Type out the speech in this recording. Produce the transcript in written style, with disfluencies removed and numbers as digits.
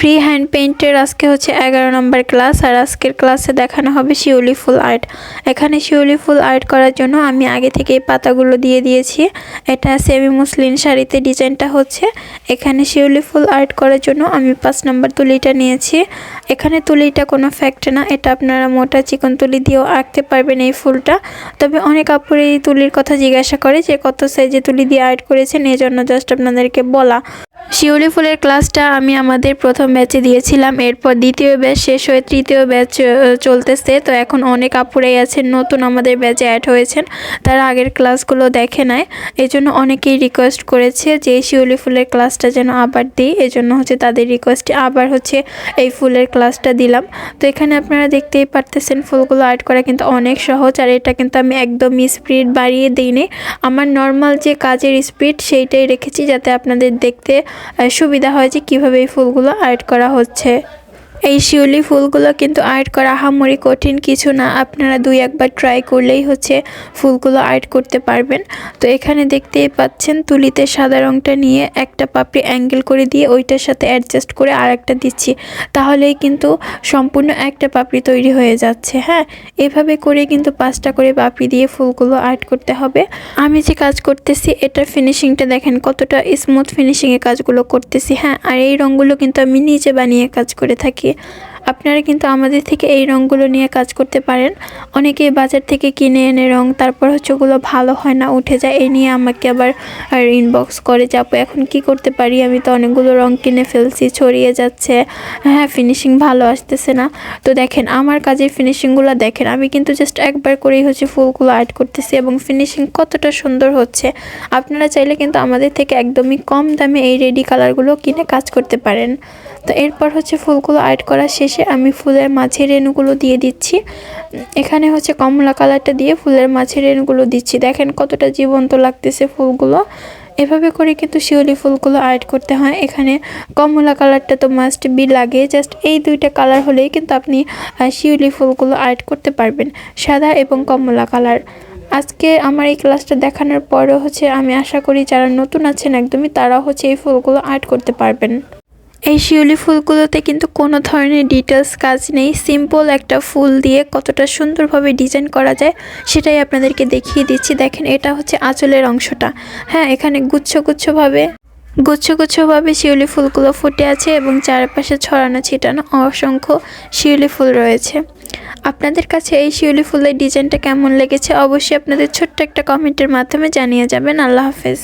Free hand পেইন্টের আজকে হচ্ছে 11 নম্বর class. আর আজকের ক্লাসে দেখানো হবে শিউলি ফুল আর্ট। এখানে শিউলি ফুল আর্ট করার জন্য আমি আগে থেকে এই পাতাগুলো দিয়ে দিয়েছি। এটা সেমি মুসলিন শাড়িতে ডিজাইনটা হচ্ছে। এখানে শিউলি ফুল আর্ট করার জন্য আমি 5 নম্বর তুলিটা নিয়েছি। এখানে তুলিটা কোনো ফ্যাক্ট না, এটা আপনারা মোটা চিকন তুলি দিয়েও আঁকতে পারবেন এই ফুলটা। তবে অনেক আপুর এই তুলির কথা জিজ্ঞাসা করে যে কত সাইজে তুলি দিয়ে আর্ট করেছেন, এই জন্য জাস্ট আপনাদেরকে বলা। শিউলি ফুলের ক্লাসটা আমি আমাদের প্রথম ব্যাচে দিয়েছিলাম, এরপর দ্বিতীয় ব্যাচ শেষ হয়ে তৃতীয় ব্যাচ চলতেছে। তো এখন অনেক আপুরাই আছেন নতুন আমাদের ব্যাচে অ্যাড হয়েছেন, তারা আগের ক্লাসগুলো দেখে নেয়। এই জন্য অনেকেই রিকোয়েস্ট করেছে যে শিউলি ফুলের ক্লাসটা যেন আবার দিই, এই জন্য হচ্ছে তাদের রিকোয়েস্টে আবার হচ্ছে এই ফুলের ক্লাসটা দিলাম। তো এখানে আপনারা দেখতেই পারতেছেন ফুলগুলো আর্ট করা কিন্তু অনেক সহজ। আর এটা কিন্তু আমি একদম স্পিড বাড়িয়ে দিইনি, আমার নর্মাল যে কাজের স্পিড সেইটাই রেখেছি, যাতে আপনাদের দেখতে সুবিধা হয় যে কীভাবে এই ফুলগুলো আর্ট করা হচ্ছে। এই শিউলি ফুলগুলো কিন্তু আর্ট করা আহামরি কঠিন কিছু না, আপনারা 2-1 বার ট্রাই করলেই হচ্ছে ফুলগুলো আর্ট করতে পারবেন। তো এখানে দেখতেই পাচ্ছেন তুলিতে সাদা রঙটা নিয়ে একটা পাপড়ি অ্যাঙ্গেল করে দিয়ে ওইটার সাথে অ্যাডজাস্ট করে আরেকটা দিচ্ছি, তাহলেই কিন্তু সম্পূর্ণ একটা পাপড়ি তৈরি হয়ে যাচ্ছে। হ্যাঁ, এভাবে করে কিন্তু 5টা করে পাপড়ি দিয়ে ফুলগুলো আর্ট করতে হবে। আমি যে কাজ করতেছি এটার ফিনিশিংটা দেখেন কতটা স্মুথ ফিনিশিংয়ে কাজগুলো করতেছি। হ্যাঁ, আর এই রঙগুলো কিন্তু আমি নিজে বানিয়ে কাজ করে থাকি। আপনারা কিন্তু আমাদের থেকে এই রঙগুলো নিয়ে কাজ করতে পারেন। অনেকে বাজার থেকে কিনে এনে রঙ, তারপর হচ্ছে ওগুলো ভালো হয় না, উঠে যায়, এই নিয়ে আমাকে আবার ইনবক্স করে যে আপু এখন কী করতে পারি, আমি তো অনেকগুলো রঙ কিনে ফেলছি, ছড়িয়ে যাচ্ছে, হ্যাঁ ফিনিশিং ভালো আসতেছে না। তো দেখেন আমার কাজের ফিনিশিংগুলো দেখেন, আমি কিন্তু জাস্ট একবার করেই হচ্ছে ফুলগুলো আর্ট করতেছি এবং ফিনিশিং কতটা সুন্দর হচ্ছে। আপনারা চাইলে কিন্তু আমাদের থেকে একদমই কম দামে এই রেডি কালারগুলো কিনে কাজ করতে পারেন। তো এরপর হচ্ছে ফুলগুলো আর্ট করা শেষে আমি ফুলের মাঝে রেণুগুলো দিয়ে দিচ্ছি। এখানে হচ্ছে কমলা কালারটা দিয়ে ফুলের মাঝে রেণুগুলো দিচ্ছি, দেখেন কতটা জীবন্ত লাগতেছে ফুলগুলো। এভাবে করে কিন্তু শিউলি ফুলগুলো আর্ট করতে হয়। এখানে কমলা কালারটা তো মাস্ট বি লাগে, জাস্ট এই 2টা কালার হলেই কিন্তু আপনি শিউলি ফুলগুলো আর্ট করতে পারবেন, সাদা এবং কমলা কালার। আজকে আমার এই ক্লাসটা দেখানোর পরেও হচ্ছে আমি আশা করি যারা নতুন আছেন একদমই, তারা হচ্ছে এই ফুলগুলো আর্ট করতে পারবেন। এই শিউলি ফুলগুলোতে কিন্তু কোনো ধরনের ডিটেলস কাজ নেই, সিম্পল একটা ফুল দিয়ে কতটা সুন্দরভাবে ডিজাইন করা যায় সেটাই আপনাদেরকে দেখিয়ে দিচ্ছি। দেখেন এটা হচ্ছে আঁচলের অংশটা। হ্যাঁ, এখানে গুচ্ছ শিউলি ফুলগুলো ফুটে আছে এবং চারপাশে ছড়ানো ছিটানো অসংখ্য শিউলি ফুল রয়েছে। আপনাদের কাছে এই শিউলি ফুলের ডিজাইনটা কেমন লেগেছে অবশ্যই আপনাদের ছোট্ট একটা কমেন্টের মাধ্যমে জানিয়ে যাবেন। আল্লাহ হাফেজ।